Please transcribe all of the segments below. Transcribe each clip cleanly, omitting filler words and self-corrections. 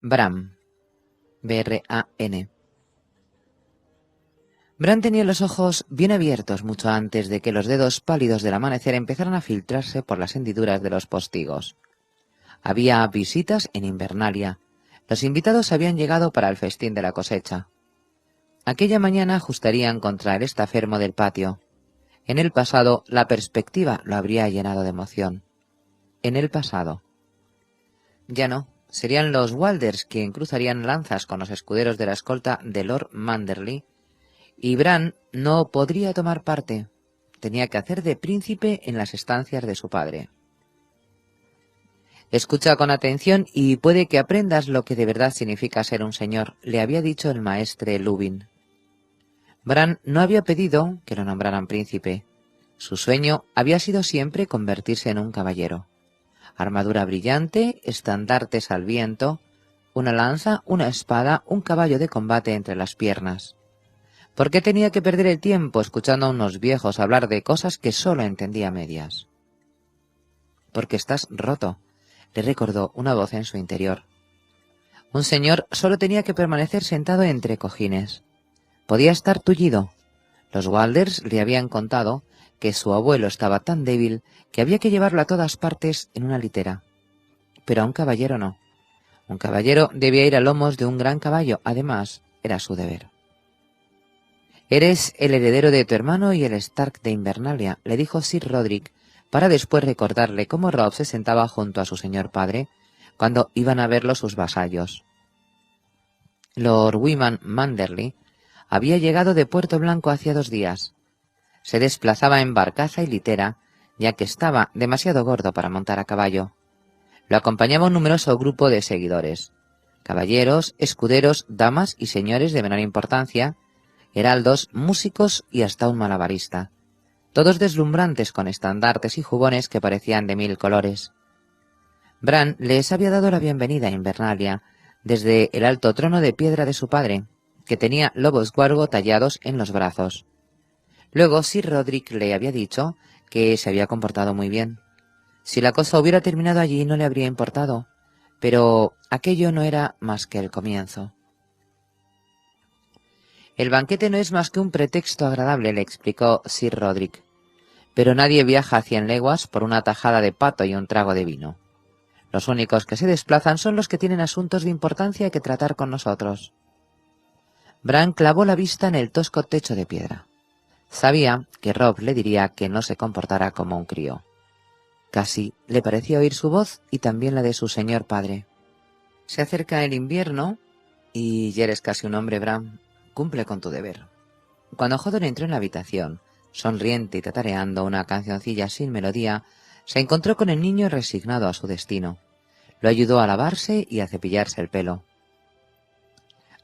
Bran. B-R-A-N. Bran tenía los ojos bien abiertos mucho antes de que los dedos pálidos del amanecer empezaran a filtrarse por las hendiduras de los postigos. Había visitas en Invernalia. Los invitados habían llegado para el festín de la cosecha. Aquella mañana ajustarían contra el estafermo del patio. En el pasado, la perspectiva lo habría llenado de emoción. En el pasado. Ya no. Serían los Walders quien cruzarían lanzas con los escuderos de la escolta de Lord Manderly, y Bran no podría tomar parte. Tenía que hacer de príncipe en las estancias de su padre. Escucha con atención y puede que aprendas lo que de verdad significa ser un señor, le había dicho el maestre Lubin. Bran no había pedido que lo nombraran príncipe. Su sueño había sido siempre convertirse en un caballero. Armadura brillante, estandartes al viento, una lanza, una espada, un caballo de combate entre las piernas. ¿Por qué tenía que perder el tiempo escuchando a unos viejos hablar de cosas que solo entendía a medias? Porque estás roto, le recordó una voz en su interior. Un señor solo tenía que permanecer sentado entre cojines. Podía estar tullido. Los Walders le habían contado que su abuelo estaba tan débil que había que llevarlo a todas partes en una litera. Pero a un caballero no. Un caballero debía ir a lomos de un gran caballo, además, era su deber. «Eres el heredero de tu hermano y el Stark de Invernalia», le dijo Sir Roderick, para después recordarle cómo Robb se sentaba junto a su señor padre cuando iban a verlo sus vasallos. Lord Wyman Manderly había llegado de Puerto Blanco hacía 2 días. Se desplazaba en barcaza y litera, ya que estaba demasiado gordo para montar a caballo. Lo acompañaba un numeroso grupo de seguidores, caballeros, escuderos, damas y señores de menor importancia, heraldos, músicos y hasta un malabarista, todos deslumbrantes con estandartes y jubones que parecían de 1000 colores. Bran les había dado la bienvenida a Invernalia desde el alto trono de piedra de su padre, que tenía lobos guargo tallados en los brazos. Luego Sir Roderick le había dicho que se había comportado muy bien. Si la cosa hubiera terminado allí no le habría importado, pero aquello no era más que el comienzo. El banquete no es más que un pretexto agradable, le explicó Sir Roderick, pero nadie viaja a 100 leguas por una tajada de pato y un trago de vino. Los únicos que se desplazan son los que tienen asuntos de importancia que tratar con nosotros. Bran clavó la vista en el tosco techo de piedra. Sabía que Robb le diría que no se comportara como un crío. Casi le parecía oír su voz y también la de su señor padre. Se acerca el invierno y ya eres casi un hombre, Bran. Cumple con tu deber. Cuando Hodor entró en la habitación, sonriente y tatareando una cancioncilla sin melodía, se encontró con el niño resignado a su destino. Lo ayudó a lavarse y a cepillarse el pelo.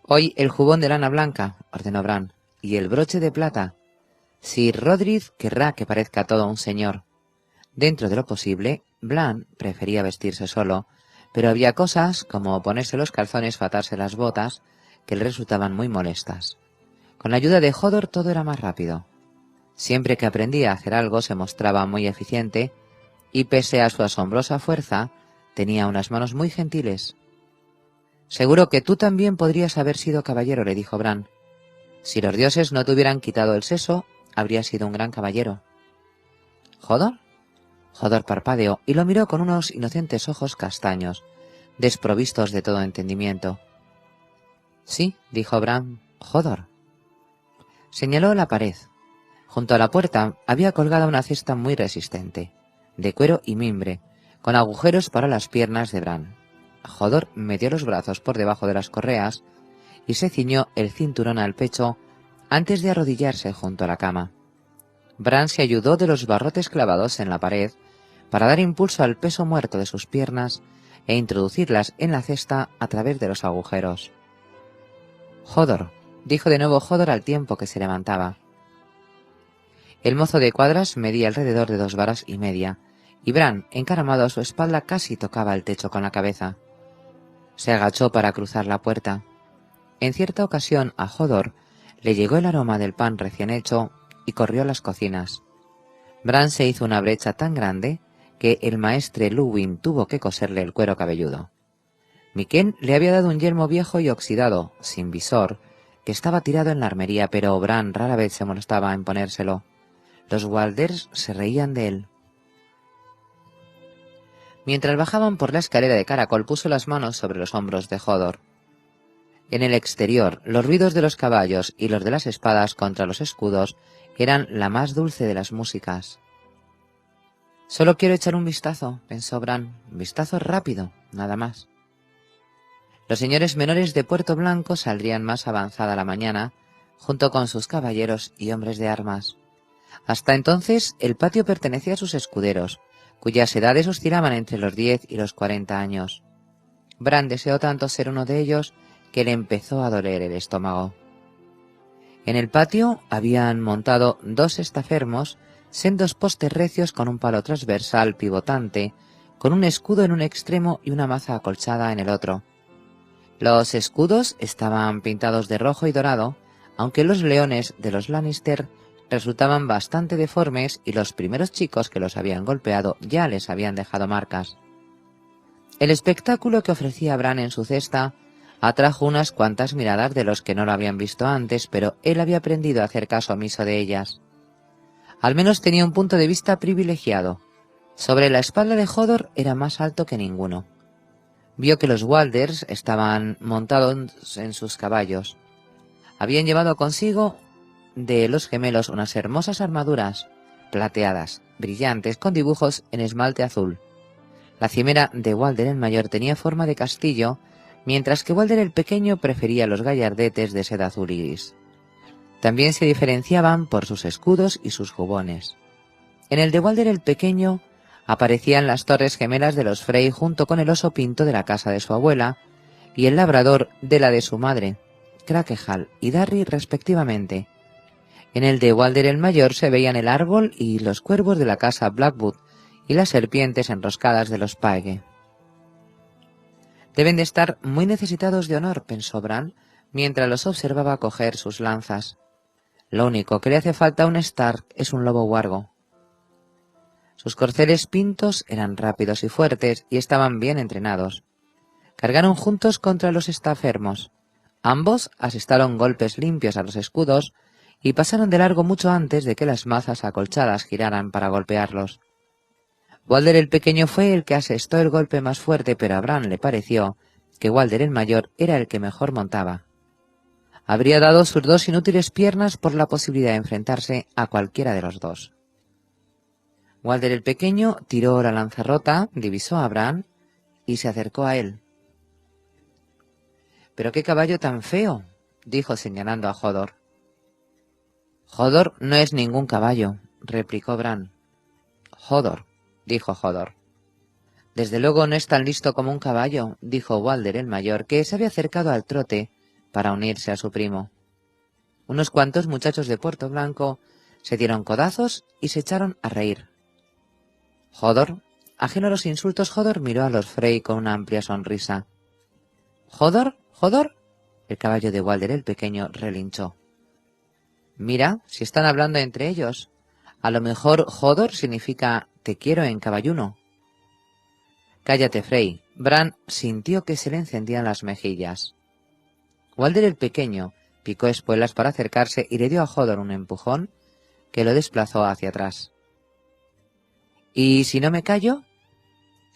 «Hoy el jubón de lana blanca», ordenó Bran, «y el broche de plata. Sir Roderick querrá que parezca todo un señor». Dentro de lo posible, Bran prefería vestirse solo, pero había cosas, como ponerse los calzones o atarse las botas, que le resultaban muy molestas. Con la ayuda de Hodor todo era más rápido. Siempre que aprendía a hacer algo se mostraba muy eficiente, y pese a su asombrosa fuerza, tenía unas manos muy gentiles. «Seguro que tú también podrías haber sido caballero», le dijo Bran. «Si los dioses no te hubieran quitado el seso, habrías sido un gran caballero». «¿Hodor?» Hodor parpadeó y lo miró con unos inocentes ojos castaños, desprovistos de todo entendimiento. «Sí», dijo Bran, «Hodor». Señaló la pared. Junto a la puerta había colgada una cesta muy resistente, de cuero y mimbre, con agujeros para las piernas de Bran. Hodor metió los brazos por debajo de las correas y se ciñó el cinturón al pecho antes de arrodillarse junto a la cama. Bran se ayudó de los barrotes clavados en la pared para dar impulso al peso muerto de sus piernas e introducirlas en la cesta a través de los agujeros. «Hodor», dijo de nuevo Hodor al tiempo que se levantaba. El mozo de cuadras medía alrededor de 2 varas y media, y Bran, encaramado a su espalda, casi tocaba el techo con la cabeza. Se agachó para cruzar la puerta. En cierta ocasión a Hodor le llegó el aroma del pan recién hecho y corrió a las cocinas. Bran se hizo una brecha tan grande que el maestre Luwin tuvo que coserle el cuero cabelludo. Miquén le había dado un yelmo viejo y oxidado, sin visor, que estaba tirado en la armería, pero Bran rara vez se molestaba en ponérselo. Los Walders se reían de él. Mientras bajaban por la escalera de caracol, puso las manos sobre los hombros de Hodor. En el exterior, los ruidos de los caballos y los de las espadas contra los escudos eran la más dulce de las músicas. «Solo quiero echar un vistazo», pensó Bran. «Un vistazo rápido, nada más». Los señores menores de Puerto Blanco saldrían más avanzada la mañana, junto con sus caballeros y hombres de armas. Hasta entonces, el patio pertenecía a sus escuderos, cuyas edades oscilaban entre los 10 y los 40 años. Bran deseó tanto ser uno de ellos que le empezó a doler el estómago. En el patio habían montado 2 estafermos, sendos postes recios con un palo transversal pivotante, con un escudo en un extremo y una maza acolchada en el otro. Los escudos estaban pintados de rojo y dorado, aunque los leones de los Lannister resultaban bastante deformes y los primeros chicos que los habían golpeado ya les habían dejado marcas. El espectáculo que ofrecía Bran en su cesta atrajo unas cuantas miradas de los que no lo habían visto antes, pero él había aprendido a hacer caso omiso de ellas. Al menos tenía un punto de vista privilegiado. Sobre la espalda de Hodor era más alto que ninguno. Vio que los Walders estaban montados en sus caballos. Habían llevado consigo de los gemelos unas hermosas armaduras, plateadas, brillantes, con dibujos en esmalte azul. La cimera de Walder el Mayor tenía forma de castillo, mientras que Walder el Pequeño prefería los gallardetes de seda azul y gris. También se diferenciaban por sus escudos y sus jubones. En el de Walder el Pequeño aparecían las torres gemelas de los Frey junto con el oso pinto de la casa de su abuela y el labrador de la de su madre, Crackehall y Darry respectivamente. En el de Walder el Mayor se veían el árbol y los cuervos de la casa Blackwood y las serpientes enroscadas de los Paege. Deben de estar muy necesitados de honor, pensó Bran, mientras los observaba coger sus lanzas. Lo único que le hace falta a un Stark es un lobo huargo. Sus corceles pintos eran rápidos y fuertes y estaban bien entrenados. Cargaron juntos contra los estafermos. Ambos asestaron golpes limpios a los escudos y pasaron de largo mucho antes de que las mazas acolchadas giraran para golpearlos. Walder el Pequeño fue el que asestó el golpe más fuerte, pero a Bran le pareció que Walder el Mayor era el que mejor montaba. Habría dado sus 2 inútiles piernas por la posibilidad de enfrentarse a cualquiera de los dos. Walder el Pequeño tiró la lanza rota, divisó a Bran y se acercó a él. «¡Pero qué caballo tan feo!», dijo señalando a Hodor. «Hodor no es ningún caballo», replicó Bran. «Hodor», dijo Hodor. «Desde luego no es tan listo como un caballo», dijo Walder el Mayor, que se había acercado al trote para unirse a su primo. Unos cuantos muchachos de Puerto Blanco se dieron codazos y se echaron a reír. Hodor, ajeno a los insultos, Hodor miró a los Frey con una amplia sonrisa. «¿Hodor? ¿Hodor?», el caballo de Walder el Pequeño relinchó. «Mira, si están hablando entre ellos. A lo mejor Hodor significa te quiero en caballuno». «Cállate, Frey». Bran sintió que se le encendían las mejillas. Walder el Pequeño picó espuelas para acercarse y le dio a Hodor un empujón que lo desplazó hacia atrás. «¿Y si no me callo?».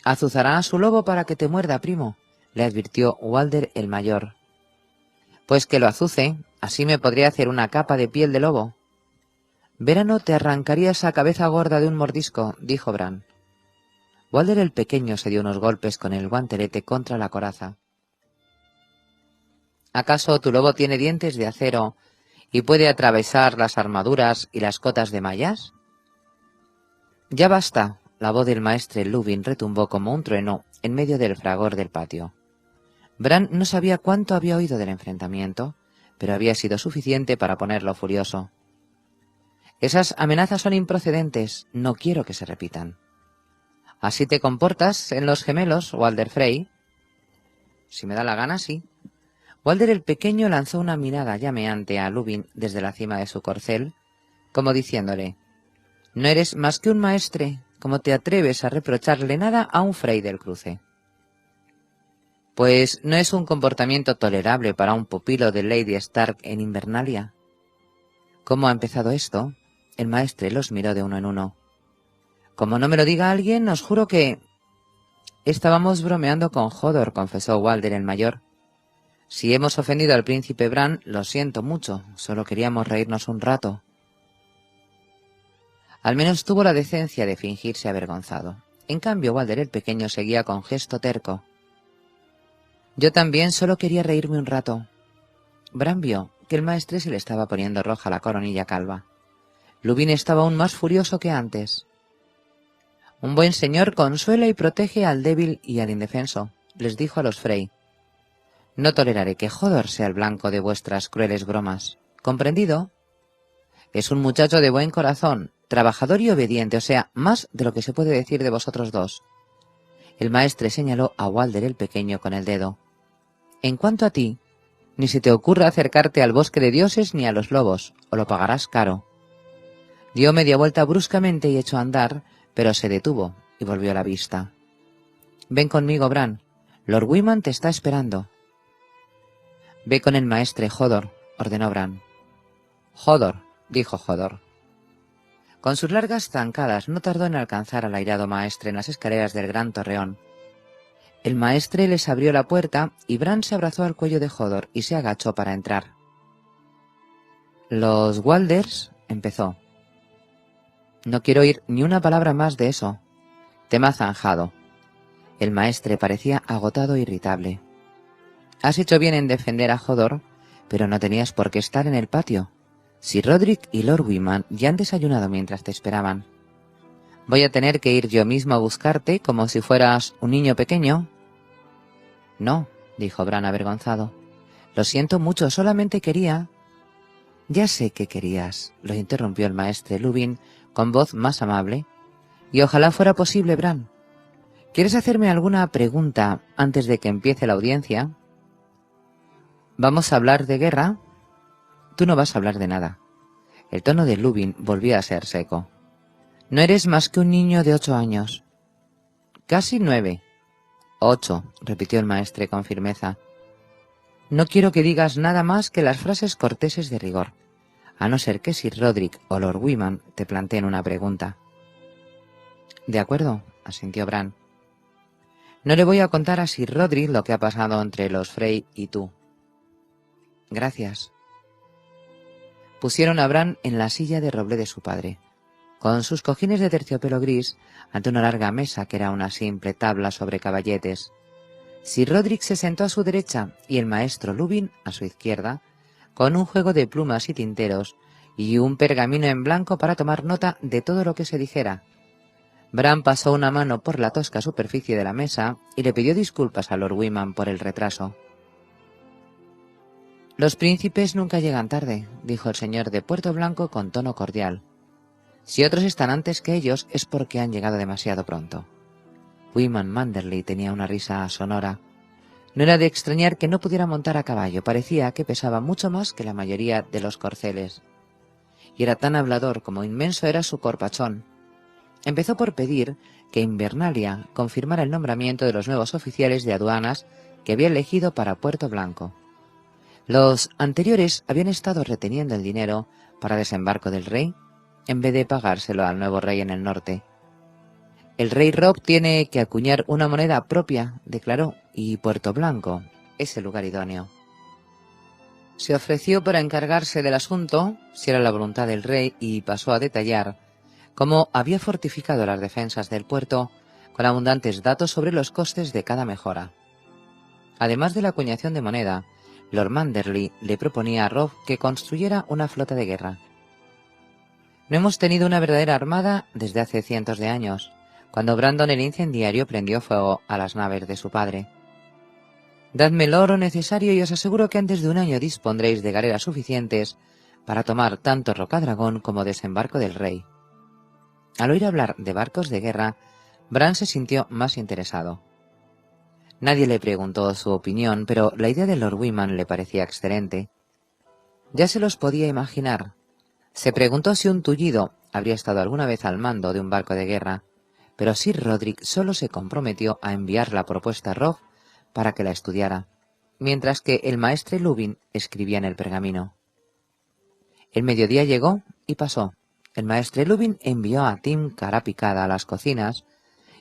«Azuzará a su lobo para que te muerda, primo», le advirtió Walder el Mayor. «Pues que lo azuce, así me podría hacer una capa de piel de lobo». «Verano te arrancaría esa cabeza gorda de un mordisco», dijo Bran. Walder el Pequeño se dio unos golpes con el guantelete contra la coraza. «¿Acaso tu lobo tiene dientes de acero y puede atravesar las armaduras y las cotas de mallas?». «Ya basta», la voz del maestre Lubin retumbó como un trueno en medio del fragor del patio. Bran no sabía cuánto había oído del enfrentamiento, pero había sido suficiente para ponerlo furioso. «Esas amenazas son improcedentes, no quiero que se repitan». «¿Así te comportas en los gemelos, Walder Frey?». «Si me da la gana, sí». Walder el Pequeño lanzó una mirada llameante a Lubin desde la cima de su corcel, como diciéndole: «No eres más que un maestre, ¿cómo te atreves a reprocharle nada a un Frey del Cruce?». Pues no es un comportamiento tolerable para un pupilo de Lady Stark en Invernalia. ¿Cómo ha empezado esto? El maestre los miró de uno en uno. Como no me lo diga alguien, os juro que... Estábamos bromeando con Hodor, confesó Walder el mayor. Si hemos ofendido al príncipe Bran, lo siento mucho, solo queríamos reírnos un rato. Al menos tuvo la decencia de fingirse avergonzado. En cambio, Walder el pequeño seguía con gesto terco. Yo también solo quería reírme un rato. Bran vio que el maestre se le estaba poniendo roja la coronilla calva. Lubin estaba aún más furioso que antes. Un buen señor consuela y protege al débil y al indefenso, les dijo a los Frey. No toleraré que Hodor sea el blanco de vuestras crueles bromas. ¿Comprendido? Es un muchacho de buen corazón, trabajador y obediente, o sea, más de lo que se puede decir de vosotros dos. El maestre señaló a Walder el pequeño con el dedo. En cuanto a ti, ni se te ocurra acercarte al bosque de dioses ni a los lobos, o lo pagarás caro. Dio media vuelta bruscamente y echó a andar, pero se detuvo y volvió la vista. Ven conmigo, Bran. Lord Wyman te está esperando. Ve con el maestre Hodor, ordenó Bran. Hodor, dijo Hodor. Con sus largas zancadas no tardó en alcanzar al airado maestre en las escaleras del gran torreón. El maestre les abrió la puerta y Bran se abrazó al cuello de Hodor y se agachó para entrar. Los Walders, empezó. No quiero oír ni una palabra más de eso. Tema zanjado. El maestre parecía agotado e irritable. Has hecho bien en defender a Hodor, pero no tenías por qué estar en el patio. Si Rodrik y Lord Wyman ya han desayunado mientras te esperaban. ¿Voy a tener que ir yo mismo a buscarte como si fueras un niño pequeño? No, dijo Bran avergonzado. Lo siento mucho, solamente quería... Ya sé que querías, lo interrumpió el maestre Lubin con voz más amable. Y ojalá fuera posible, Bran. ¿Quieres hacerme alguna pregunta antes de que empiece la audiencia? ¿Vamos a hablar de guerra? Tú no vas a hablar de nada. El tono de Lubin volvía a ser seco. No eres más que un niño de 8 años. Casi 9. 8, repitió el maestre con firmeza. No quiero que digas nada más que las frases corteses de rigor, a no ser que Sir Rodrik o Lord Wyman te planteen una pregunta. De acuerdo, asintió Bran. No le voy a contar a Sir Rodrik lo que ha pasado entre los Frey y tú. Gracias. Pusieron a Bran en la silla de roble de su padre, con sus cojines de terciopelo gris, ante una larga mesa que era una simple tabla sobre caballetes. Sir Rodrik se sentó a su derecha y el maestro Lubin a su izquierda, con un juego de plumas y tinteros y un pergamino en blanco para tomar nota de todo lo que se dijera. Bran pasó una mano por la tosca superficie de la mesa y le pidió disculpas a Lord Wyman por el retraso. Los príncipes nunca llegan tarde, dijo el señor de Puerto Blanco con tono cordial. Si otros están antes que ellos es porque han llegado demasiado pronto. Wyman Manderly tenía una risa sonora. No era de extrañar que no pudiera montar a caballo, parecía que pesaba mucho más que la mayoría de los corceles. Y era tan hablador como inmenso era su corpachón. Empezó por pedir que Invernalia confirmara el nombramiento de los nuevos oficiales de aduanas que había elegido para Puerto Blanco. Los anteriores habían estado reteniendo el dinero para desembarco del rey, en vez de pagárselo al nuevo rey en el norte. El rey Robb tiene que acuñar una moneda propia, declaró, y Puerto Blanco es el lugar idóneo. Se ofreció para encargarse del asunto, si era la voluntad del rey, y pasó a detallar cómo había fortificado las defensas del puerto con abundantes datos sobre los costes de cada mejora. Además de la acuñación de moneda, Lord Manderly le proponía a Robb que construyera una flota de guerra. No hemos tenido una verdadera armada desde hace cientos de años, cuando Brandon el incendiario prendió fuego a las naves de su padre. Dadme el oro necesario y os aseguro que antes de un año dispondréis de galeras suficientes para tomar tanto Rocadragón como desembarco del rey. Al oír hablar de barcos de guerra, Bran se sintió más interesado. Nadie le preguntó su opinión, pero la idea de Lord Wyman le parecía excelente. Ya se los podía imaginar. Se preguntó si un tullido habría estado alguna vez al mando de un barco de guerra, pero Sir Rodrik solo se comprometió a enviar la propuesta a Robb para que la estudiara, mientras que el maestre Lubin escribía en el pergamino. El mediodía llegó y pasó. El maestre Lubin envió a Tim cara picada a las cocinas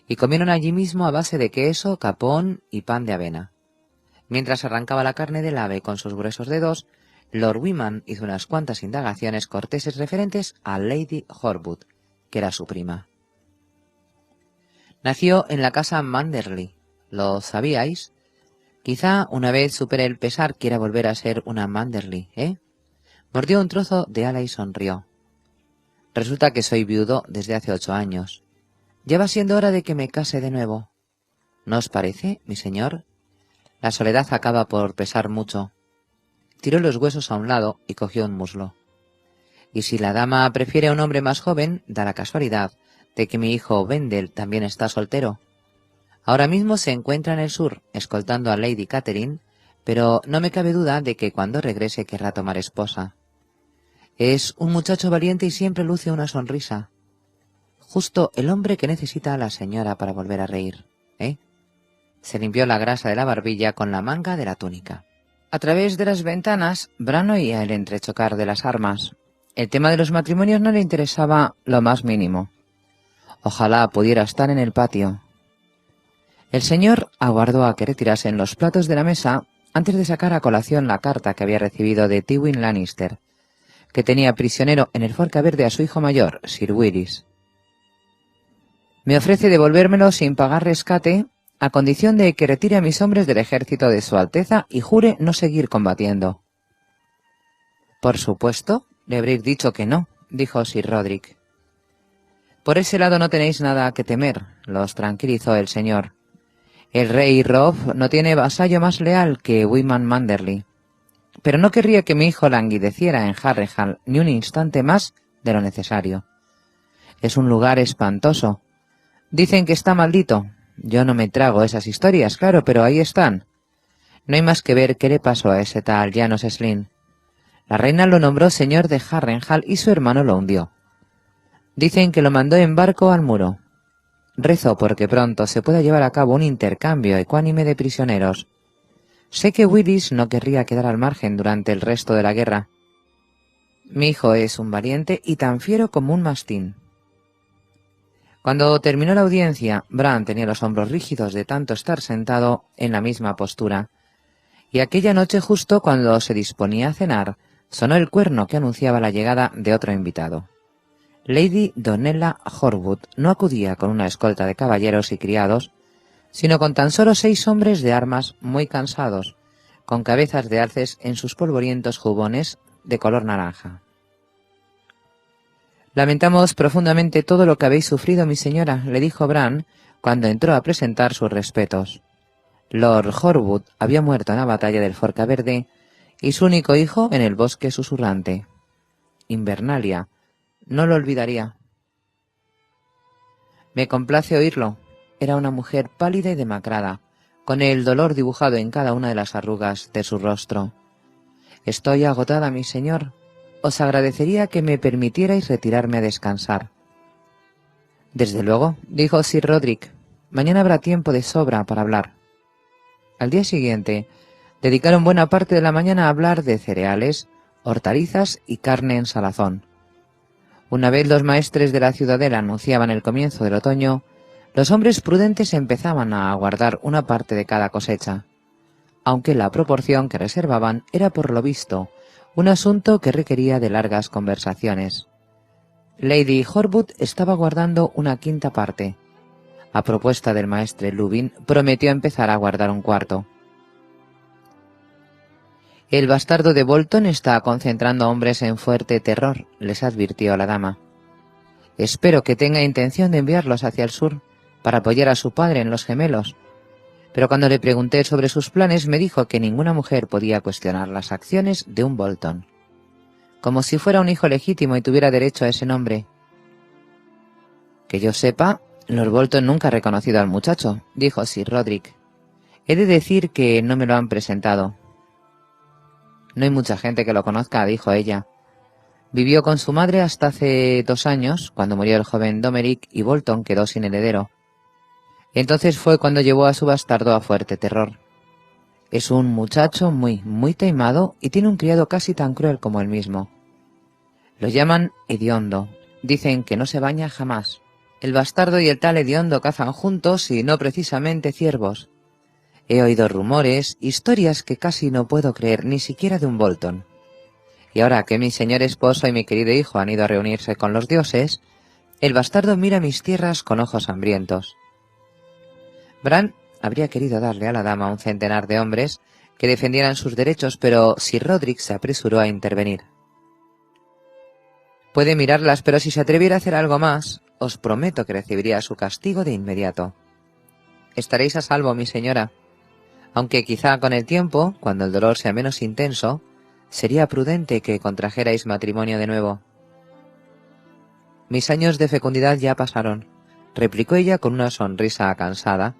y comieron allí mismo a base de queso, capón y pan de avena. Mientras arrancaba la carne del ave con sus gruesos dedos, Lord Wiman hizo unas cuantas indagaciones corteses referentes a Lady Horwood, que era su prima. Nació en la casa Manderley. ¿Lo sabíais? Quizá una vez supere el pesar quiera volver a ser una Manderley, ¿eh? Mordió un trozo de ala y sonrió. Resulta que soy viudo desde hace 8 años. Ya va siendo hora de que me case de nuevo. ¿No os parece, mi señor? La soledad acaba por pesar mucho. Tiró los huesos a un lado y cogió un muslo. Y si la dama prefiere a un hombre más joven, da la casualidad de que mi hijo Wendell también está soltero. Ahora mismo se encuentra en el sur, escoltando a Lady Catherine, pero no me cabe duda de que cuando regrese querrá tomar esposa. Es un muchacho valiente y siempre luce una sonrisa. Justo el hombre que necesita a la señora para volver a reír, ¿eh? Se limpió la grasa de la barbilla con la manga de la túnica. A través de las ventanas, Bran oía el entrechocar de las armas. El tema de los matrimonios no le interesaba lo más mínimo. Ojalá pudiera estar en el patio. El señor aguardó a que retirasen los platos de la mesa antes de sacar a colación la carta que había recibido de Tywin Lannister, que tenía prisionero en el Forca Verde a su hijo mayor, Sir Willis. Me ofrece devolvérmelo sin pagar rescate, a condición de que retire a mis hombres del ejército de su Alteza y jure no seguir combatiendo. Por supuesto, le habréis dicho que no, dijo Sir Roderick. Por ese lado no tenéis nada que temer, los tranquilizó el señor. El rey Robb no tiene vasallo más leal que Wyman Manderley, pero no querría que mi hijo languideciera en Harrenhal ni un instante más de lo necesario. Es un lugar espantoso. Dicen que está maldito. Yo no me trago esas historias, claro, pero ahí están. No hay más que ver qué le pasó a ese tal Janos Slynt. La reina lo nombró señor de Harrenhal y su hermano lo hundió. Dicen que lo mandó en barco al muro. Rezo porque pronto se pueda llevar a cabo un intercambio ecuánime de prisioneros. Sé que Willis no querría quedar al margen durante el resto de la guerra. Mi hijo es un valiente y tan fiero como un mastín. Cuando terminó la audiencia, Bran tenía los hombros rígidos de tanto estar sentado en la misma postura, y aquella noche justo cuando se disponía a cenar, sonó el cuerno que anunciaba la llegada de otro invitado. Lady Donella Horwood no acudía con una escolta de caballeros y criados, sino con tan solo 6 hombres de armas muy cansados, con cabezas de alces en sus polvorientos jubones de color naranja. Lamentamos profundamente todo lo que habéis sufrido, mi señora, le dijo Bran cuando entró a presentar sus respetos. Lord Horwood había muerto en la batalla del Forca Verde y su único hijo en el bosque susurrante. Invernalia no lo olvidaría. Me complace oírlo. Era una mujer pálida y demacrada, con el dolor dibujado en cada una de las arrugas de su rostro. Estoy agotada, mi señor. Os agradecería que me permitierais retirarme a descansar. Desde luego, dijo Sir Roderick. Mañana habrá tiempo de sobra para hablar. Al día siguiente, dedicaron buena parte de la mañana a hablar de cereales, hortalizas y carne en salazón. Una vez los maestres de la ciudadela anunciaban el comienzo del otoño, los hombres prudentes empezaban a guardar una parte de cada cosecha, aunque la proporción que reservaban era por lo visto un asunto que requería de largas conversaciones. Lady Horwood estaba guardando una quinta parte. A propuesta del maestre Lubin, prometió empezar a guardar un cuarto. El bastardo de Bolton está concentrando a hombres en fuerte terror, les advirtió la dama. Espero que tenga intención de enviarlos hacia el sur, para apoyar a su padre en los gemelos. Pero cuando le pregunté sobre sus planes me dijo que ninguna mujer podía cuestionar las acciones de un Bolton. Como si fuera un hijo legítimo y tuviera derecho a ese nombre. Que yo sepa, Lord Bolton nunca ha reconocido al muchacho, dijo Sir Roderick. He de decir que no me lo han presentado. No hay mucha gente que lo conozca, dijo ella. Vivió con su madre hasta hace 2 años, cuando murió el joven Domeric y Bolton quedó sin heredero. Entonces fue cuando llevó a su bastardo a fuerte terror. Es un muchacho muy taimado y tiene un criado casi tan cruel como él mismo. Lo llaman hediondo. Dicen que no se baña jamás. El bastardo y el tal hediondo cazan juntos y no precisamente ciervos. He oído rumores, historias que casi no puedo creer, ni siquiera de un Bolton. Y ahora que mi señor esposo y mi querido hijo han ido a reunirse con los dioses, el bastardo mira mis tierras con ojos hambrientos. Bran habría querido darle a la dama un centenar de hombres que defendieran sus derechos, pero Sir Roderick se apresuró a intervenir. Puede mirarlas, pero si se atreviera a hacer algo más, os prometo que recibiría su castigo de inmediato. Estaréis a salvo, mi señora, aunque quizá con el tiempo, cuando el dolor sea menos intenso, sería prudente que contrajerais matrimonio de nuevo. Mis años de fecundidad ya pasaron, replicó ella con una sonrisa cansada,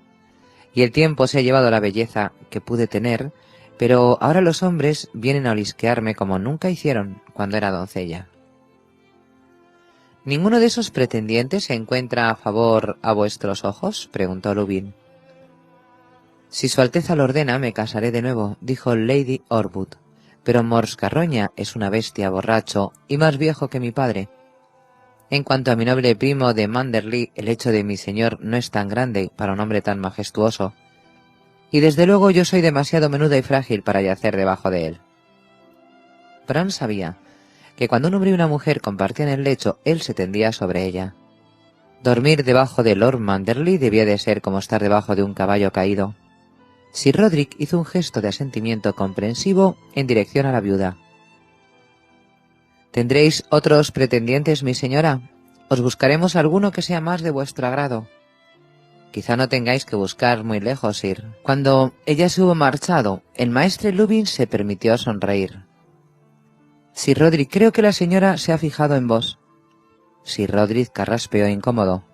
y el tiempo se ha llevado la belleza que pude tener, pero ahora los hombres vienen a olisquearme como nunca hicieron cuando era doncella. ¿Ninguno de esos pretendientes se encuentra a favor a vuestros ojos?, preguntó Lubin. Si su Alteza lo ordena, me casaré de nuevo, dijo Lady Orwood, pero Morscarroña es una bestia borracho y más viejo que mi padre. En cuanto a mi noble primo de Manderley, el hecho de mi señor no es tan grande para un hombre tan majestuoso, y desde luego yo soy demasiado menuda y frágil para yacer debajo de él. Bran sabía que cuando un hombre y una mujer compartían el lecho, él se tendía sobre ella. Dormir debajo de Lord Manderley debía de ser como estar debajo de un caballo caído. Sir Roderick hizo un gesto de asentimiento comprensivo en dirección a la viuda. ¿Tendréis otros pretendientes, mi señora? Os buscaremos alguno que sea más de vuestro agrado. Quizá no tengáis que buscar muy lejos, Sir. Cuando ella se hubo marchado, el maestre Lubin se permitió sonreír. Sir Roderick, creo que la señora se ha fijado en vos. Sir Roderick carraspeó incómodo.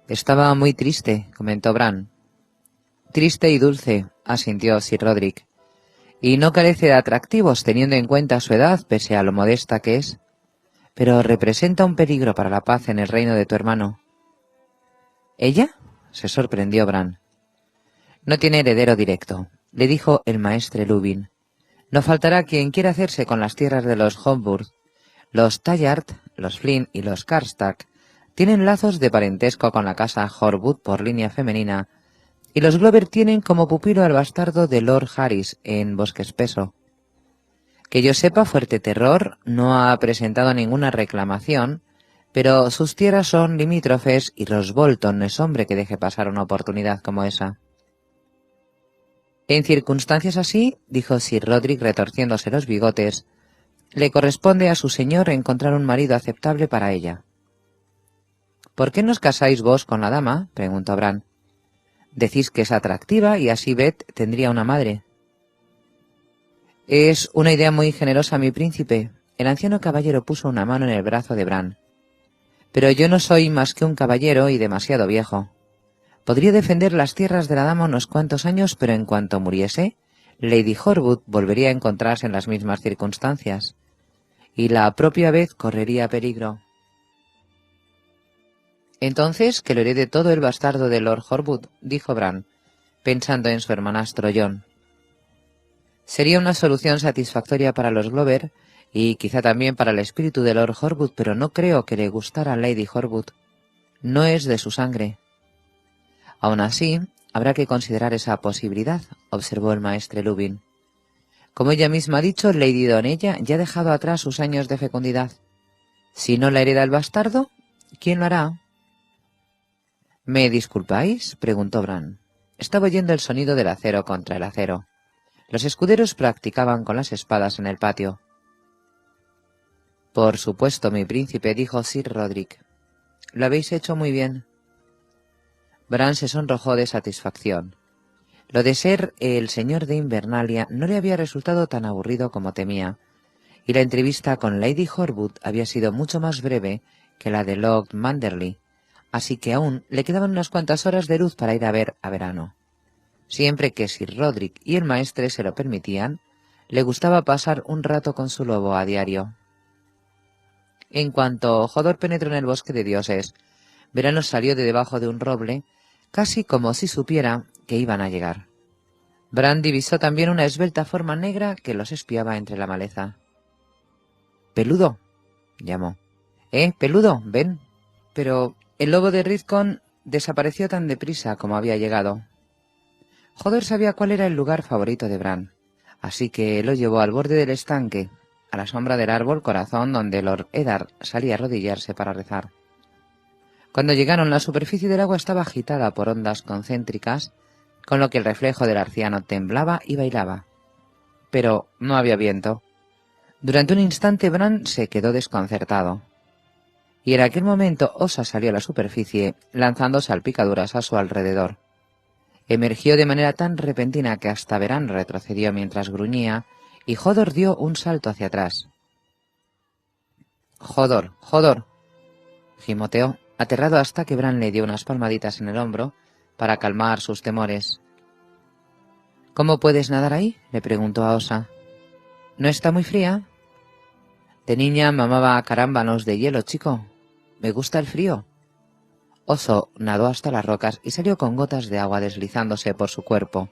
Estaba muy triste, comentó Bran. Triste y dulce, asintió Sir Roderick. Y no carece de atractivos teniendo en cuenta su edad, pese a lo modesta que es. Pero representa un peligro para la paz en el reino de tu hermano. ¿Ella? Se sorprendió Bran. No tiene heredero directo, le dijo el maestre Lubin. No faltará quien quiera hacerse con las tierras de los Homburg. Los Tallard, los Flynn y los Karstark tienen lazos de parentesco con la casa Horwood por línea femenina, y los Glover tienen como pupilo al bastardo de Lord Harris en Bosque Espeso. Que yo sepa, Fuerte Terror no ha presentado ninguna reclamación, pero sus tierras son limítrofes y Ross Bolton no es hombre que deje pasar una oportunidad como esa. En circunstancias así, dijo Sir Roderick retorciéndose los bigotes, le corresponde a su señor encontrar un marido aceptable para ella. ¿Por qué no os casáis vos con la dama?, preguntó Bran. Decís que es atractiva y así Beth tendría una madre. Es una idea muy generosa, mi príncipe. El anciano caballero puso una mano en el brazo de Bran. Pero yo no soy más que un caballero y demasiado viejo. Podría defender las tierras de la dama unos cuantos años, pero en cuanto muriese, Lady Horwood volvería a encontrarse en las mismas circunstancias, y la propia Beth correría peligro. Entonces, que lo herede todo el bastardo de Lord Horwood, dijo Bran, pensando en su hermanastro John. Sería una solución satisfactoria para los Glover, y quizá también para el espíritu de Lord Horwood, pero no creo que le gustara a Lady Horwood. No es de su sangre. Aun así, habrá que considerar esa posibilidad, observó el maestre Lubin. Como ella misma ha dicho, Lady Donella ya ha dejado atrás sus años de fecundidad. Si no la hereda el bastardo, ¿quién lo hará? ¿Me disculpáis?, preguntó Bran. Estaba oyendo el sonido del acero contra el acero. Los escuderos practicaban con las espadas en el patio. Por supuesto, mi príncipe, dijo Sir Roderick. Lo habéis hecho muy bien. Bran se sonrojó de satisfacción. Lo de ser el señor de Invernalia no le había resultado tan aburrido como temía, y la entrevista con Lady Horwood había sido mucho más breve que la de Lord Manderley, así que aún le quedaban unas cuantas horas de luz para ir a ver a Verano. Siempre que Sir Roderick y el maestre se lo permitían, le gustaba pasar un rato con su lobo a diario. En cuanto Hodor penetró en el bosque de dioses, Verano salió de debajo de un roble, casi como si supiera que iban a llegar. Bran divisó también una esbelta forma negra que los espiaba entre la maleza. —¡Peludo! —llamó. Peludo, ven. Pero el lobo de Rizcon desapareció tan deprisa como había llegado. Hodor sabía cuál era el lugar favorito de Bran, así que lo llevó al borde del estanque, a la sombra del árbol corazón donde Lord Eddard salía a arrodillarse para rezar. Cuando llegaron, la superficie del agua estaba agitada por ondas concéntricas, con lo que el reflejo del arciano temblaba y bailaba. Pero no había viento. Durante un instante Bran se quedó desconcertado. Y en aquel momento Osa salió a la superficie, lanzando salpicaduras a su alrededor. Emergió de manera tan repentina que hasta Bran retrocedió mientras gruñía, y Hodor dio un salto hacia atrás. —¡Hodor! ¡Hodor! —gimoteó, aterrado hasta que Bran le dio unas palmaditas en el hombro para calmar sus temores. —¿Cómo puedes nadar ahí? —le preguntó a Osa. —¿No está muy fría? De niña mamaba carámbanos de hielo, chico. Me gusta el frío. Oso nadó hasta las rocas y salió con gotas de agua deslizándose por su cuerpo.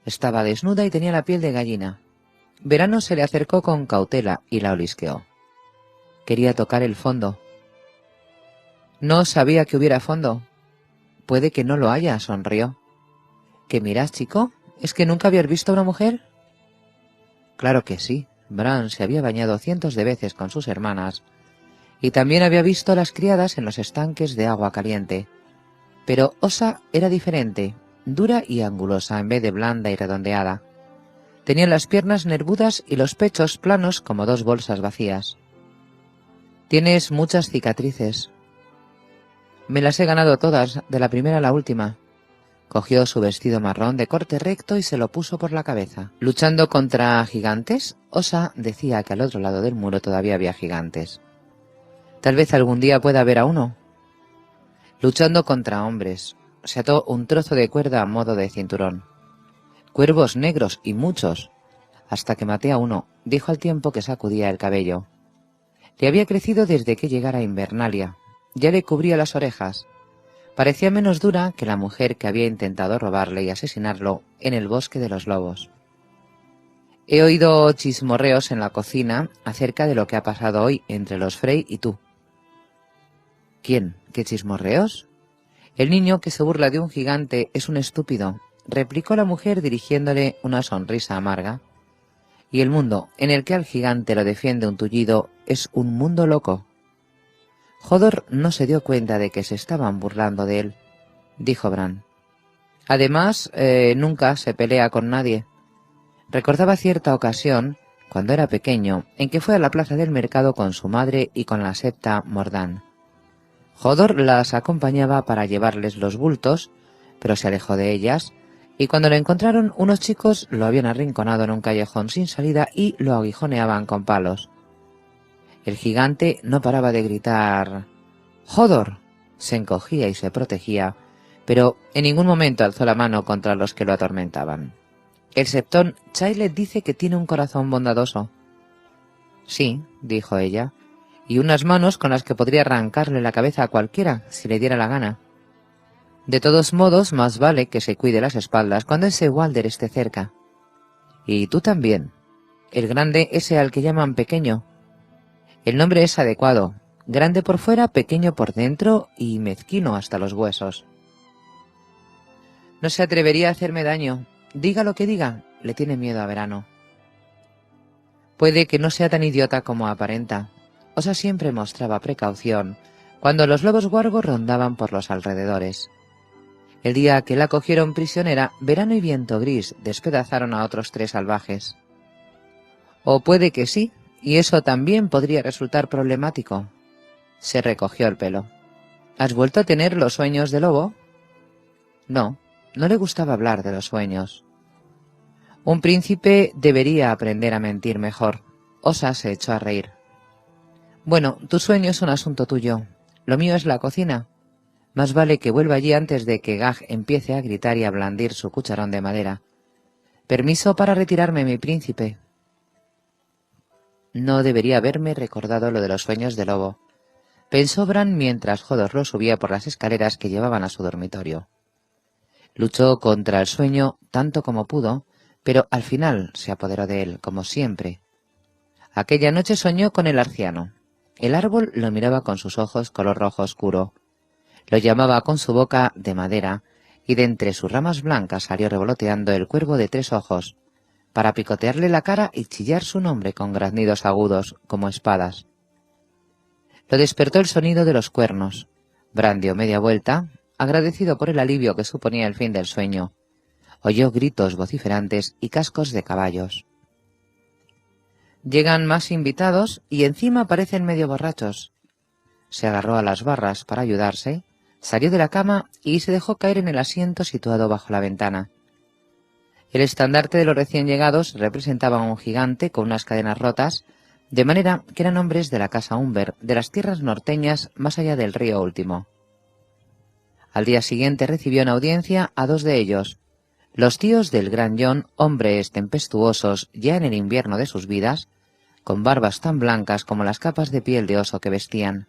Estaba desnuda y tenía la piel de gallina. Verano se le acercó con cautela y la olisqueó. Quería tocar el fondo. No sabía que hubiera fondo. Puede que no lo haya, sonrió. ¿Qué miras, chico? ¿Es que nunca habías visto a una mujer? Claro que sí. Bran se había bañado cientos de veces con sus hermanas y también había visto a las criadas en los estanques de agua caliente. Pero Osa era diferente, dura y angulosa en vez de blanda y redondeada. Tenía las piernas nervudas y los pechos planos como dos bolsas vacías. Tienes muchas cicatrices. Me las he ganado todas, de la primera a la última. Cogió su vestido marrón de corte recto y se lo puso por la cabeza. Luchando contra gigantes, Osa decía que al otro lado del muro todavía había gigantes. Tal vez algún día pueda ver a uno. Luchando contra hombres, se ató un trozo de cuerda a modo de cinturón. Cuervos negros y muchos, hasta que maté a uno, dijo al tiempo que sacudía el cabello. Le había crecido desde que llegara a Invernalia. Ya le cubría las orejas. Parecía menos dura que la mujer que había intentado robarle y asesinarlo en el bosque de los lobos. He oído chismorreos en la cocina acerca de lo que ha pasado hoy entre los Frey y tú. ¿Quién? ¿Qué chismorreos? El niño que se burla de un gigante es un estúpido, replicó la mujer dirigiéndole una sonrisa amarga. Y el mundo en el que al gigante lo defiende un tullido es un mundo loco. Hodor no se dio cuenta de que se estaban burlando de él, dijo Bran. Además, nunca se pelea con nadie. Recordaba cierta ocasión, cuando era pequeño, en que fue a la plaza del mercado con su madre y con la septa Mordán. Hodor las acompañaba para llevarles los bultos, pero se alejó de ellas, y cuando lo encontraron, unos chicos lo habían arrinconado en un callejón sin salida y lo aguijoneaban con palos. El gigante no paraba de gritar «¡Hodor!». Se encogía y se protegía, pero en ningún momento alzó la mano contra los que lo atormentaban. El septón Chailet dice que tiene un corazón bondadoso. Sí, dijo ella, y unas manos con las que podría arrancarle la cabeza a cualquiera, si le diera la gana. De todos modos, más vale que se cuide las espaldas cuando ese Walder esté cerca. Y tú también. El grande ese al que llaman pequeño. El nombre es adecuado. Grande por fuera, pequeño por dentro y mezquino hasta los huesos. No se atrevería a hacerme daño. Diga lo que diga, le tiene miedo a Verano. Puede que no sea tan idiota como aparenta. Osa siempre mostraba precaución cuando los lobos guargos rondaban por los alrededores. El día que la cogieron prisionera, Verano y Viento Gris despedazaron a otros 3 salvajes. O puede que sí, y eso también podría resultar problemático. Se recogió el pelo. ¿Has vuelto a tener los sueños de lobo? No, no le gustaba hablar de los sueños. Un príncipe debería aprender a mentir mejor. Osa se echó a reír. Bueno, tu sueño es un asunto tuyo. Lo mío es la cocina. Más vale que vuelva allí antes de que Gag empiece a gritar y a blandir su cucharón de madera. Permiso para retirarme, mi príncipe. No debería haberme recordado lo de los sueños de lobo, pensó Bran mientras Hodor lo subía por las escaleras que llevaban a su dormitorio. Luchó contra el sueño tanto como pudo, pero al final se apoderó de él, como siempre. Aquella noche soñó con el arciano. El árbol lo miraba con sus ojos color rojo oscuro. Lo llamaba con su boca de madera, y de entre sus ramas blancas salió revoloteando el cuervo de 3 ojos, para picotearle la cara y chillar su nombre con graznidos agudos, como espadas. Lo despertó el sonido de los cuernos. Bran dio media vuelta, agradecido por el alivio que suponía el fin del sueño. Oyó gritos vociferantes y cascos de caballos. Llegan más invitados y encima parecen medio borrachos. Se agarró a las barras para ayudarse, salió de la cama y se dejó caer en el asiento situado bajo la ventana. El estandarte de los recién llegados representaba a un gigante con unas cadenas rotas, de manera que eran hombres de la casa Umber, de las tierras norteñas más allá del río Último. Al día siguiente recibió en audiencia a 2 de ellos, los tíos del Gran Jon, hombres tempestuosos ya en el invierno de sus vidas, con barbas tan blancas como las capas de piel de oso que vestían.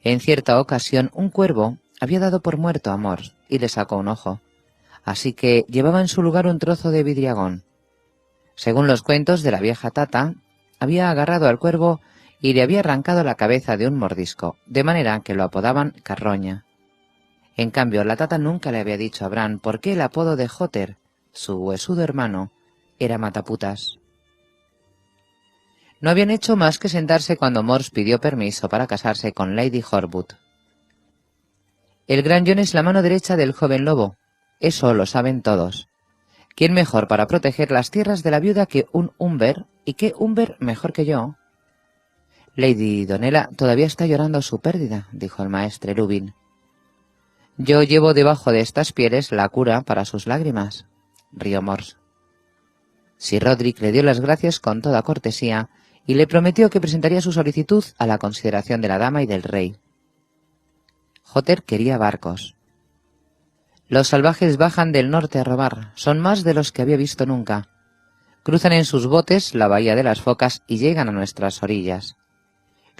En cierta ocasión un cuervo había dado por muerto a Mors y le sacó un ojo, así que llevaba en su lugar un trozo de vidriagón. Según los cuentos de la vieja Tata, había agarrado al cuervo y le había arrancado la cabeza de un mordisco, de manera que lo apodaban Carroña. En cambio, la Tata nunca le había dicho a Bran por qué el apodo de Hotter, su huesudo hermano, era Mataputas. No habían hecho más que sentarse cuando Mors pidió permiso para casarse con Lady Horwood. El Gran Jon es la mano derecha del joven lobo. Eso lo saben todos. ¿Quién mejor para proteger las tierras de la viuda que un Umber? ¿Y qué Umber mejor que yo? Lady Donella todavía está llorando su pérdida, dijo el maestre Lubin. Yo llevo debajo de estas pieles la cura para sus lágrimas, rió Mors. Sir Rodrik le dio las gracias con toda cortesía y le prometió que presentaría su solicitud a la consideración de la dama y del rey. Hotter quería barcos. Los salvajes bajan del norte a robar, son más de los que había visto nunca. Cruzan en sus botes la bahía de las Focas y llegan a nuestras orillas.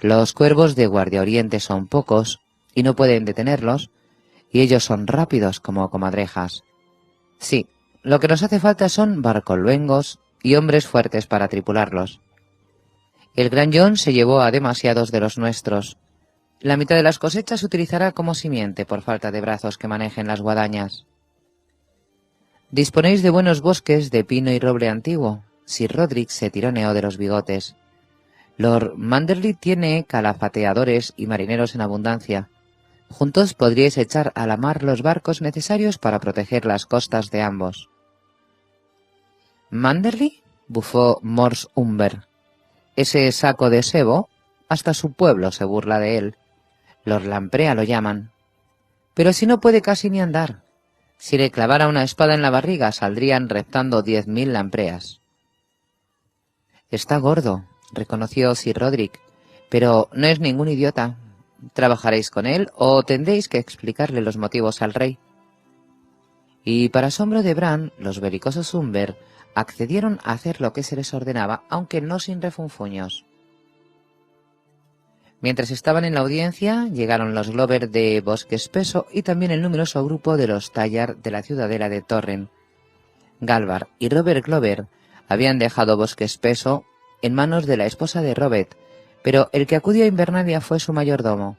Los cuervos de Guardia Oriente son pocos y no pueden detenerlos, y ellos son rápidos como comadrejas. Sí, lo que nos hace falta son barcoluengos y hombres fuertes para tripularlos. El Gran Jon se llevó a demasiados de los nuestros. La mitad de las cosechas se utilizará como simiente por falta de brazos que manejen las guadañas. Disponéis de buenos bosques de pino y roble antiguo. Sir Rodrik se tironeó de los bigotes. Lord Manderly tiene calafateadores y marineros en abundancia. Juntos podríais echar a la mar los barcos necesarios para proteger las costas de ambos. ¿Manderly? Bufó Mors Umber. Ese saco de sebo, hasta su pueblo se burla de él. Lord Lamprea lo llaman. Pero si no puede casi ni andar. Si le clavara una espada en la barriga saldrían reptando 10.000 lampreas. Está gordo, reconoció Sir Rodrik, pero no es ningún idiota. ¿Trabajaréis con él o tendréis que explicarle los motivos al rey? Y para asombro de Bran, los belicosos Umber accedieron a hacer lo que se les ordenaba, aunque no sin refunfuños. Mientras estaban en la audiencia, llegaron los Glover de Bosque Espeso y también el numeroso grupo de los Tallar de la ciudadela de Torren. Galvar y Robert Glover habían dejado Bosque Espeso en manos de la esposa de Robert, pero el que acudió a Invernalia fue su mayordomo.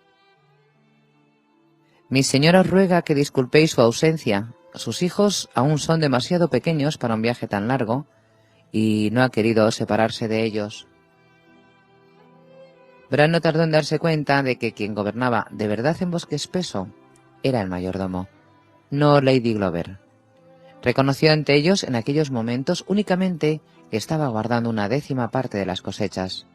Mi señora os ruega que disculpéis su ausencia. Sus hijos aún son demasiado pequeños para un viaje tan largo, y no ha querido separarse de ellos. Bran no tardó en darse cuenta de que quien gobernaba de verdad en Bosque Espeso era el mayordomo, no Lady Glover. Reconoció ante ellos en aquellos momentos únicamente que estaba guardando una 10ª parte de las cosechas.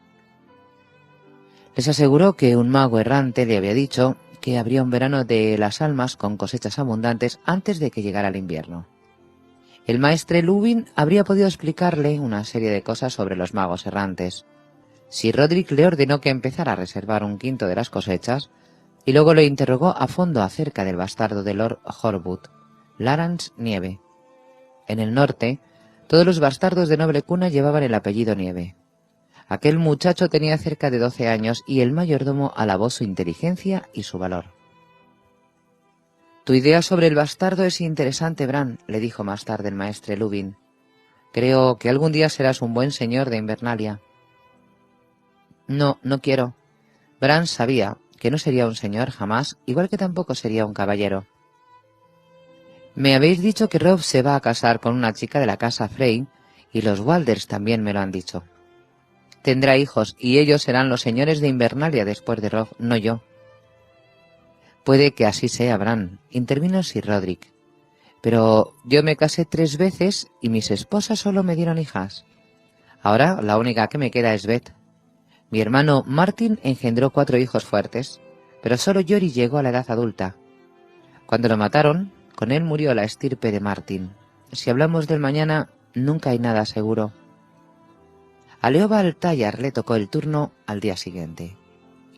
Les aseguró que un mago errante le había dicho que habría un verano de las almas con cosechas abundantes antes de que llegara el invierno. El maestre Lubin habría podido explicarle una serie de cosas sobre los magos errantes. Sir Rodrik le ordenó que empezara a reservar 1/5 de las cosechas y luego le interrogó a fondo acerca del bastardo de Lord Horwood, Larance Nieve. En el norte, todos los bastardos de noble cuna llevaban el apellido Nieve. Aquel muchacho tenía cerca de 12 años y el mayordomo alabó su inteligencia y su valor. Tu idea sobre el bastardo es interesante, Bran, le dijo más tarde el maestre Lubin. Creo que algún día serás un buen señor de Invernalia. No, no quiero. Bran sabía que no sería un señor jamás, igual que tampoco sería un caballero. Me habéis dicho que Robb se va a casar con una chica de la casa Frey, y los Walders también me lo han dicho. Tendrá hijos, y ellos serán los señores de Invernalia después de Robb, no yo. Puede que así sea, Bran, intervino Sir Roderick. Pero yo me casé 3 veces y mis esposas solo me dieron hijas. Ahora la única que me queda es Beth. Mi hermano Martin engendró 4 hijos fuertes, pero solo Jory llegó a la edad adulta. Cuando lo mataron, con él murió la estirpe de Martin. Si hablamos del mañana, nunca hay nada seguro. A Leobald Tayar le tocó el turno al día siguiente.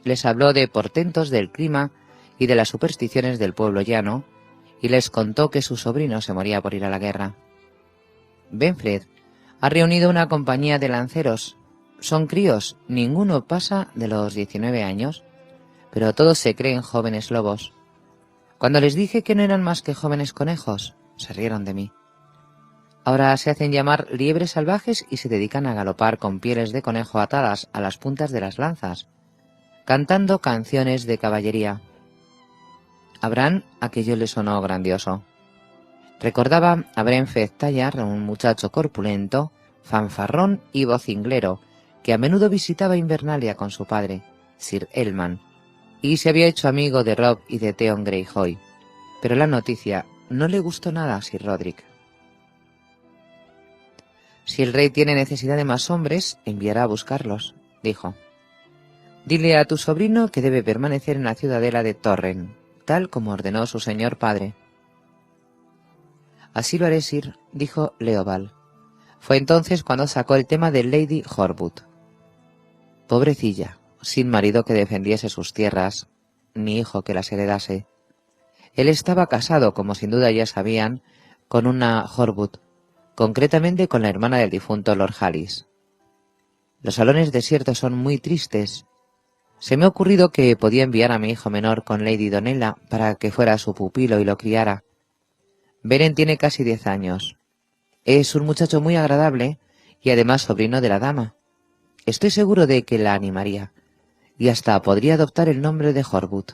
Les habló de portentos del clima y de las supersticiones del pueblo llano, y les contó que su sobrino se moría por ir a la guerra. Benfred ha reunido una compañía de lanceros. Son críos, ninguno pasa de los 19 años, pero todos se creen jóvenes lobos. Cuando les dije que no eran más que jóvenes conejos, se rieron de mí. Ahora se hacen llamar liebres salvajes y se dedican a galopar con pieles de conejo atadas a las puntas de las lanzas, cantando canciones de caballería. A Bran aquello le sonó grandioso. Recordaba a Benfred Tayar, un muchacho corpulento, fanfarrón y vocinglero, que a menudo visitaba Invernalia con su padre, Sir Elman, y se había hecho amigo de Robb y de Theon Greyjoy. Pero la noticia no le gustó nada a Sir Roderick. Si el rey tiene necesidad de más hombres, enviará a buscarlos, dijo. Dile a tu sobrino que debe permanecer en la ciudadela de Torren, tal como ordenó su señor padre. Así lo haré, Sir, dijo Leobald. Fue entonces cuando sacó el tema de Lady Horwood. Pobrecilla, sin marido que defendiese sus tierras, ni hijo que las heredase. Él estaba casado, como sin duda ya sabían, con una Horwood, concretamente con la hermana del difunto Lord Hallis. Los salones desiertos son muy tristes. Se me ha ocurrido que podía enviar a mi hijo menor con Lady Donella para que fuera su pupilo y lo criara. Beren tiene casi 10 años. Es un muchacho muy agradable y además sobrino de la dama. Estoy seguro de que la animaría, y hasta podría adoptar el nombre de Horwood.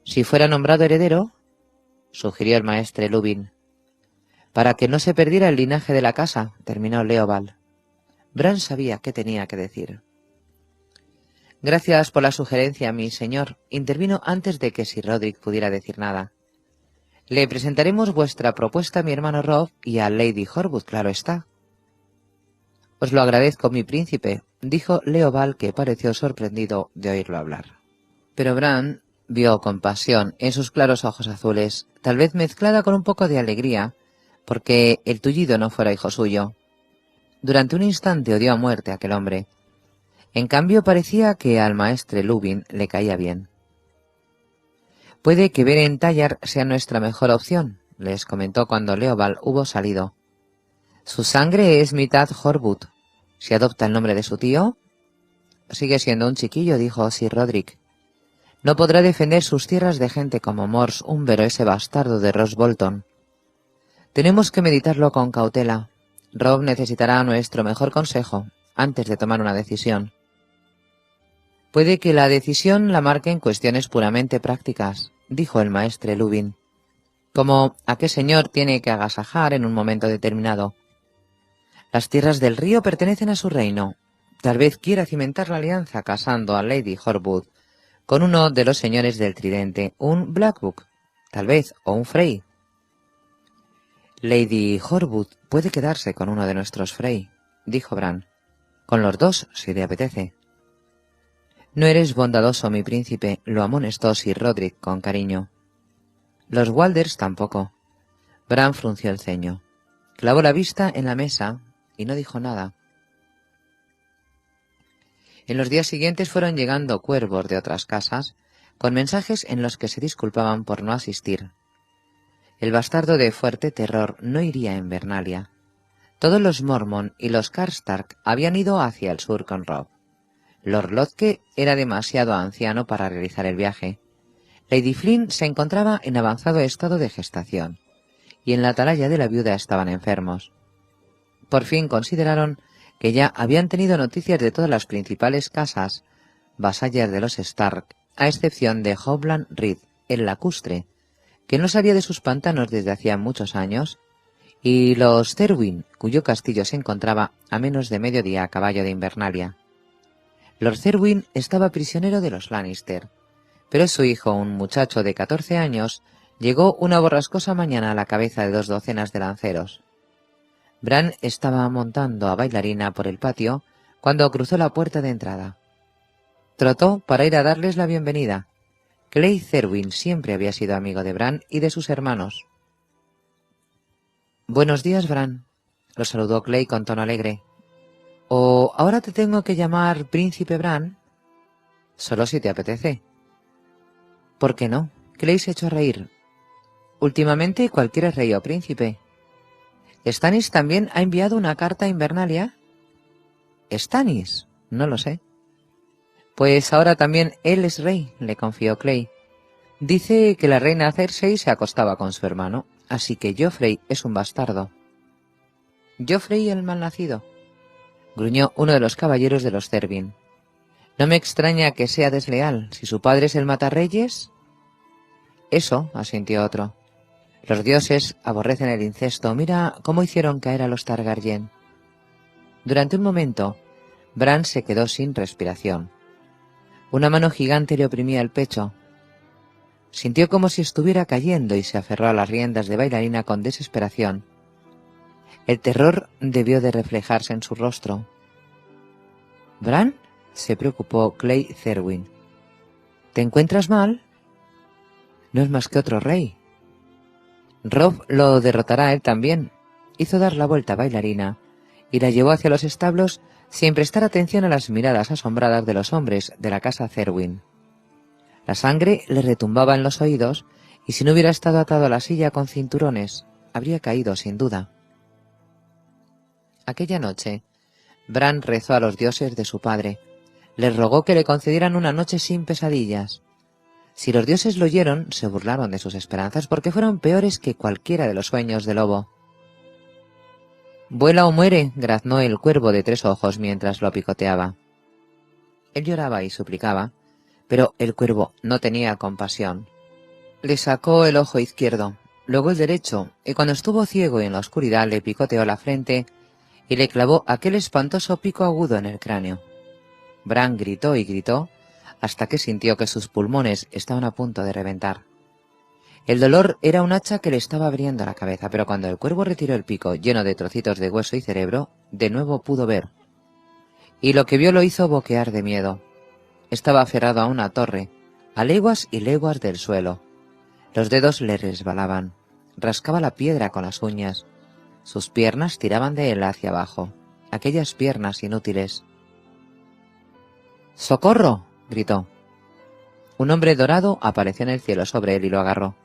Si fuera nombrado heredero, sugirió el maestre Lubin. Para que no se perdiera el linaje de la casa, terminó Leobald. Bran sabía qué tenía que decir. Gracias por la sugerencia, mi señor, intervino antes de que Sir Roderick pudiera decir nada. Le presentaremos vuestra propuesta a mi hermano Robb y a Lady Horwood, claro está. Os lo agradezco, mi príncipe, dijo Leobald, que pareció sorprendido de oírlo hablar. Pero Bran vio compasión en sus claros ojos azules, tal vez mezclada con un poco de alegría, porque el tullido no fuera hijo suyo. Durante un instante odió a muerte a aquel hombre. En cambio parecía que al maestre Lubin le caía bien. Puede que Beren Tayar sea nuestra mejor opción, les comentó cuando Leobald hubo salido. Su sangre es mitad Horwood. Si adopta el nombre de su tío, sigue siendo un chiquillo, dijo Sir Roderick. No podrá defender sus tierras de gente como Mors Umber o ese bastardo de Ross Bolton. Tenemos que meditarlo con cautela. Robb necesitará nuestro mejor consejo antes de tomar una decisión. Puede que la decisión la marquen cuestiones puramente prácticas, dijo el maestre Lubin, como a qué señor tiene que agasajar en un momento determinado. Las tierras del río pertenecen a su reino. Tal vez quiera cimentar la alianza casando a Lady Horwood con uno de los señores del Tridente, un Blackbook, tal vez, o un Frey. Lady Horwood puede quedarse con uno de nuestros Frey, dijo Bran. Con los dos, si le apetece. No eres bondadoso, mi príncipe, lo amonestó Sir Roderick con cariño. Los Walders tampoco. Bran frunció el ceño. Clavó la vista en la mesa y no dijo nada. En los días siguientes fueron llegando cuervos de otras casas, con mensajes en los que se disculpaban por no asistir. El bastardo de Fuerte Terror no iría a Invernalia. Todos los Mormon y los Karstark habían ido hacia el sur con Robb. Lord Lodke era demasiado anciano para realizar el viaje. Lady Flynn se encontraba en avanzado estado de gestación, y en la atalaya de la viuda estaban enfermos. Por fin consideraron que ya habían tenido noticias de todas las principales casas vasallas de los Stark, a excepción de Howland Reed, el lacustre, que no salía de sus pantanos desde hacía muchos años, y los Cerwyn, cuyo castillo se encontraba a menos de mediodía a caballo de Invernalia. Lord Cerwyn estaba prisionero de los Lannister, pero su hijo, un muchacho de 14 años, llegó una borrascosa mañana a la cabeza de 2 docenas de lanceros. Bran estaba montando a Bailarina por el patio cuando cruzó la puerta de entrada. Trotó para ir a darles la bienvenida. Clay Cerwyn siempre había sido amigo de Bran y de sus hermanos. «Buenos días, Bran», lo saludó Clay con tono alegre. «¿O ahora te tengo que llamar Príncipe Bran?» «Solo si te apetece». «¿Por qué no?» Clay se echó a reír. «Últimamente cualquiera es rey o príncipe». «¿Stannis también ha enviado una carta a Invernalia?» «¿Stannis? No lo sé». «Pues ahora también él es rey», le confió Clay. «Dice que la reina Cersei se acostaba con su hermano, así que Joffrey es un bastardo». «¿Joffrey el malnacido?», gruñó uno de los caballeros de los Cerwyn. «No me extraña que sea desleal, si su padre es el matarreyes». «Eso», asintió otro. «Los dioses aborrecen el incesto. Mira cómo hicieron caer a los Targaryen». Durante un momento, Bran se quedó sin respiración. Una mano gigante le oprimía el pecho. Sintió como si estuviera cayendo y se aferró a las riendas de Bailarina con desesperación. El terror debió de reflejarse en su rostro. «¿Bran?», se preocupó Clay Cerwyn. «¿Te encuentras mal?» «No es más que otro rey». «Robb lo derrotará a él también». Hizo dar la vuelta a Bailarina y la llevó hacia los establos sin prestar atención a las miradas asombradas de los hombres de la casa Cerwyn. La sangre le retumbaba en los oídos y si no hubiera estado atado a la silla con cinturones, habría caído sin duda. Aquella noche, Bran rezó a los dioses de su padre. Les rogó que le concedieran una noche sin pesadillas. Si los dioses lo oyeron, se burlaron de sus esperanzas porque fueron peores que cualquiera de los sueños de lobo. «Vuela o muere», graznó el cuervo de 3 ojos mientras lo picoteaba. Él lloraba y suplicaba, pero el cuervo no tenía compasión. Le sacó el ojo izquierdo, luego el derecho, y cuando estuvo ciego y en la oscuridad le picoteó la frente y le clavó aquel espantoso pico agudo en el cráneo. Bran gritó y gritó hasta que sintió que sus pulmones estaban a punto de reventar. El dolor era un hacha que le estaba abriendo la cabeza, pero cuando el cuervo retiró el pico lleno de trocitos de hueso y cerebro, de nuevo pudo ver. Y lo que vio lo hizo boquear de miedo. Estaba aferrado a una torre, a leguas y leguas del suelo. Los dedos le resbalaban. Rascaba la piedra con las uñas. Sus piernas tiraban de él hacia abajo. Aquellas piernas inútiles. «¡Socorro!», gritó. Un hombre dorado apareció en el cielo sobre él y lo agarró.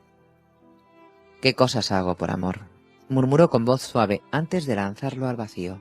«¿Qué cosas hago por amor?», murmuró con voz suave antes de lanzarlo al vacío.